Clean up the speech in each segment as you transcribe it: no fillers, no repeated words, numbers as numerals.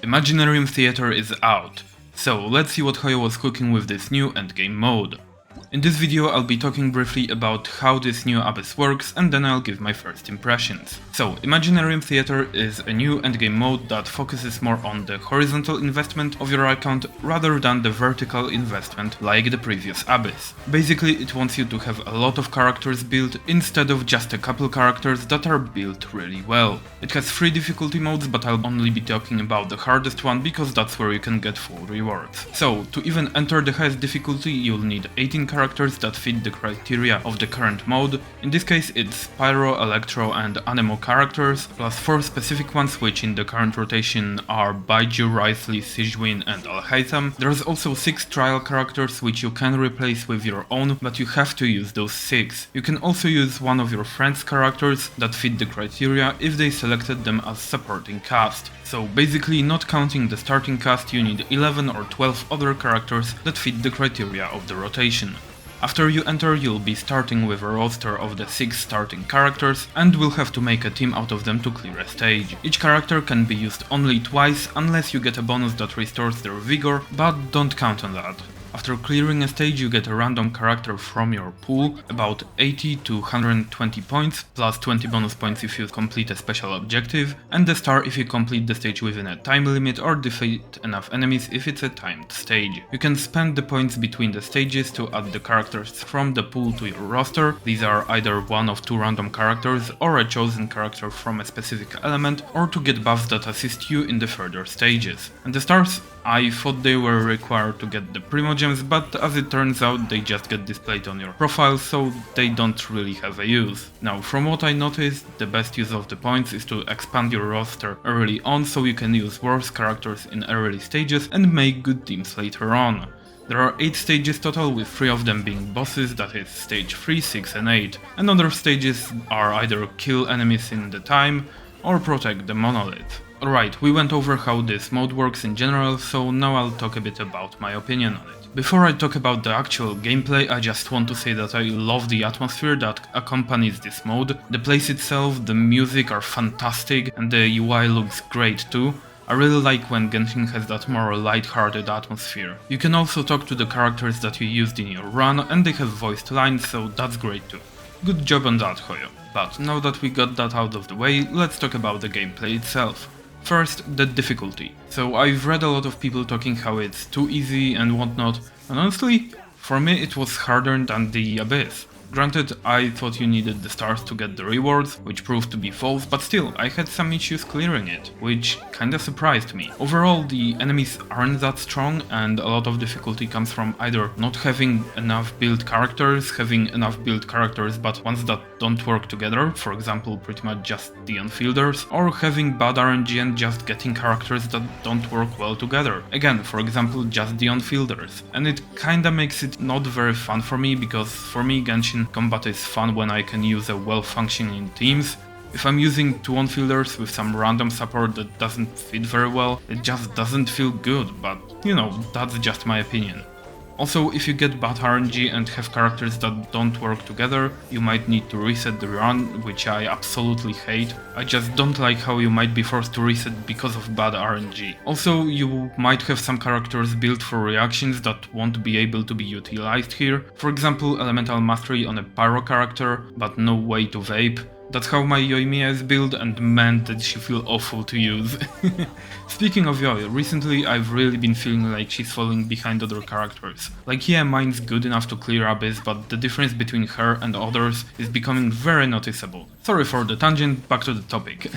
Imaginarium Theater is out, so let's see what Hoyo was cooking with this new endgame mode. In this video I'll be talking briefly about how this new abyss works and then I'll give my first impressions. So, Imaginarium Theater is a new endgame mode that focuses more on the horizontal investment of your account rather than the vertical investment like the previous abyss. Basically it wants you to have a lot of characters built instead of just a couple characters that are built really well. It has 3 difficulty modes, but I'll only be talking about the hardest one because that's where you can get full rewards. So, to even enter the highest difficulty you'll need 18 characters that fit the criteria of the current mode. In this case it's Pyro, Electro and Anemo characters, plus 4 specific ones which in the current rotation are Baiju, Wriothesley, Sigewinne and Alhaitham. There's also 6 trial characters which you can replace with your own, but you have to use those 6. You can also use one of your friends' characters that fit the criteria if they selected them as supporting cast. So basically, not counting the starting cast, you need 11 or 12 other characters that fit the criteria of the rotation. After you enter, you'll be starting with a roster of the 6 starting characters and will have to make a team out of them to clear a stage. Each character can be used only twice unless you get a bonus that restores their vigor, but don't count on that. After clearing a stage you get a random character from your pool, about 80 to 120 points, plus 20 bonus points if you complete a special objective, and a star if you complete the stage within a time limit or defeat enough enemies if it's a timed stage. You can spend the points between the stages to add the characters from the pool to your roster. These are either one of 2 random characters or a chosen character from a specific element, or to get buffs that assist you in the further stages. And the stars? I thought they were required to get the Primogems, but as it turns out they just get displayed on your profile, so they don't really have a use. Now, from what I noticed, the best use of the points is to expand your roster early on so you can use worse characters in early stages and make good teams later on. There are 8 stages total, with 3 of them being bosses, that is stage 3, 6 and 8, and other stages are either kill enemies in the time or protect the monolith. Alright, we went over how this mode works in general, so now I'll talk a bit about my opinion on it. Before I talk about the actual gameplay, I just want to say that I love the atmosphere that accompanies this mode. The place itself, the music are fantastic, and the UI looks great too. I really like when Genshin has that more light-hearted atmosphere. You can also talk to the characters that you used in your run, and they have voiced lines, so that's great too. Good job on that, Hoyo. But now that we got that out of the way, let's talk about the gameplay itself. First, the difficulty. So I've read a lot of people talking how it's too easy and whatnot, and honestly, for me it was harder than the Abyss. Granted, I thought you needed the stars to get the rewards, which proved to be false, but still, I had some issues clearing it, which kinda surprised me. Overall, the enemies aren't that strong, and a lot of difficulty comes from either not having enough built characters, having enough built characters but ones that don't work together, for example pretty much just the on-fielders, or having bad RNG and just getting characters that don't work well together. Again, for example just the on-fielders. And it kinda makes it not very fun for me, because for me Genshin combat is fun when I can use a well-functioning teams. If I'm using 2 on-fielders with some random support that doesn't fit very well, it just doesn't feel good, but you know, that's just my opinion. Also, if you get bad RNG and have characters that don't work together, you might need to reset the run, which I absolutely hate. I just don't like how you might be forced to reset because of bad RNG. Also, you might have some characters built for reactions that won't be able to be utilized here. For example, Elemental Mastery on a Pyro character, but no way to vape. That's how my Yoimiya is built, and man, did she feel awful to use. Speaking of Yoi, recently I've really been feeling like she's falling behind other characters. Like yeah, mine's good enough to clear Abyss, but the difference between her and others is becoming very noticeable. Sorry for the tangent, back to the topic.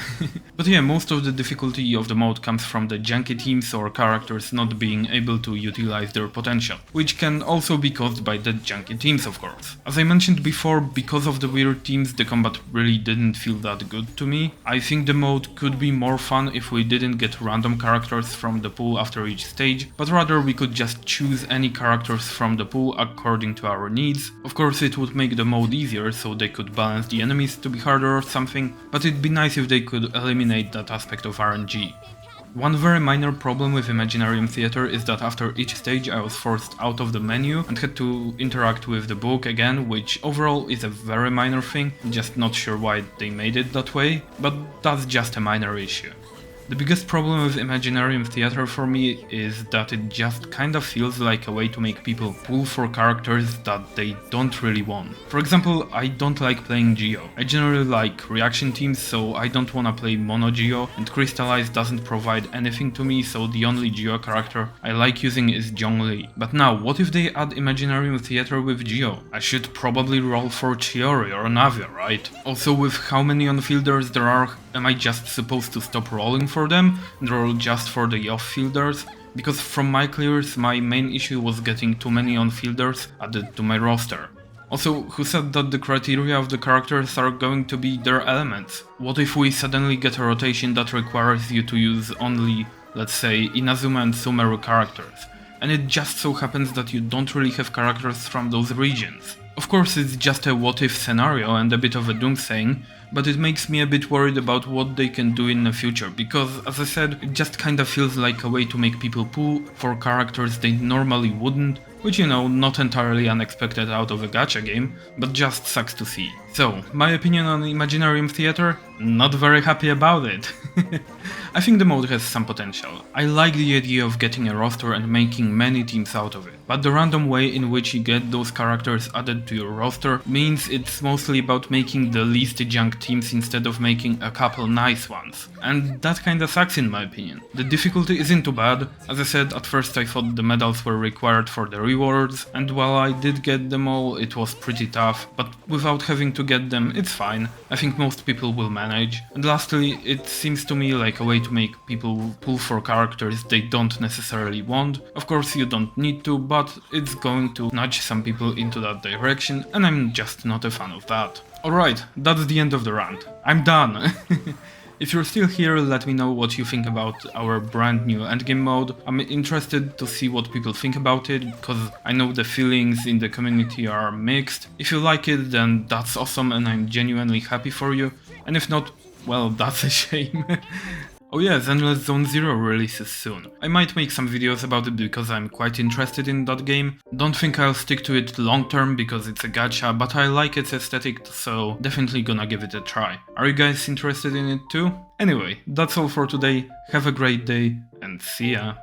But yeah, most of the difficulty of the mode comes from the janky teams or characters not being able to utilize their potential, which can also be caused by the janky teams of course. As I mentioned before, because of the weird teams, the combat really didn't feel that good to me. I think the mode could be more fun if we didn't get random characters from the pool after each stage, but rather we could just choose any characters from the pool according to our needs. Of course it would make the mode easier, so they could balance the enemies to be harder or something, but it'd be nice if they could eliminate that aspect of RNG. One very minor problem with Imaginarium Theater is that after each stage I was forced out of the menu and had to interact with the book again, which overall is a very minor thing, just not sure why they made it that way, but that's just a minor issue. The biggest problem with Imaginarium Theater for me is that it just kinda feels like a way to make people pull for characters that they don't really want. For example, I don't like playing Geo. I generally like reaction teams, so I don't wanna play Mono Geo, and Crystallize doesn't provide anything to me, so the only Geo character I like using is Zhongli. But now, what if they add Imaginarium Theater with Geo? I should probably roll for Chiori or Navia, right? Also, with how many on-fielders there are, am I just supposed to stop rolling for them and roll just for the off-fielders? Because from my clears, my main issue was getting too many on-fielders added to my roster. Also, who said that the criteria of the characters are going to be their elements? What if we suddenly get a rotation that requires you to use only, let's say, Inazuma and Sumeru characters, and it just so happens that you don't really have characters from those regions? Of course, it's just a what-if scenario and a bit of a doomsaying, but it makes me a bit worried about what they can do in the future, because, as I said, it just kinda feels like a way to make people pull for characters they normally wouldn't, which, you know, not entirely unexpected out of a gacha game, but just sucks to see. So, my opinion on Imaginarium Theater? Not very happy about it. I think the mode has some potential. I like the idea of getting a roster and making many teams out of it, but the random way in which you get those characters added to your roster means it's mostly about making the least junk teams instead of making a couple nice ones. And that kinda sucks in my opinion. The difficulty isn't too bad. As I said, at first I thought the medals were required for the rewards, and while I did get them all, it was pretty tough, but without having to get them, it's fine. I think most people will manage. And lastly, it seems to me like a way to make people pull for characters they don't necessarily want. Of course you don't need to, but it's going to nudge some people into that direction, and I'm just not a fan of that. Alright, that's the end of the rant. I'm done! If you're still here, let me know what you think about our brand new endgame mode. I'm interested to see what people think about it, because I know the feelings in the community are mixed. If you like it, then that's awesome and I'm genuinely happy for you, and if not, well, that's a shame. Oh yeah, Zenless Zone Zero releases soon. I might make some videos about it because I'm quite interested in that game. Don't think I'll stick to it long term because it's a gacha, but I like its aesthetic, so definitely gonna give it a try. Are you guys interested in it too? Anyway, that's all for today, have a great day, and see ya!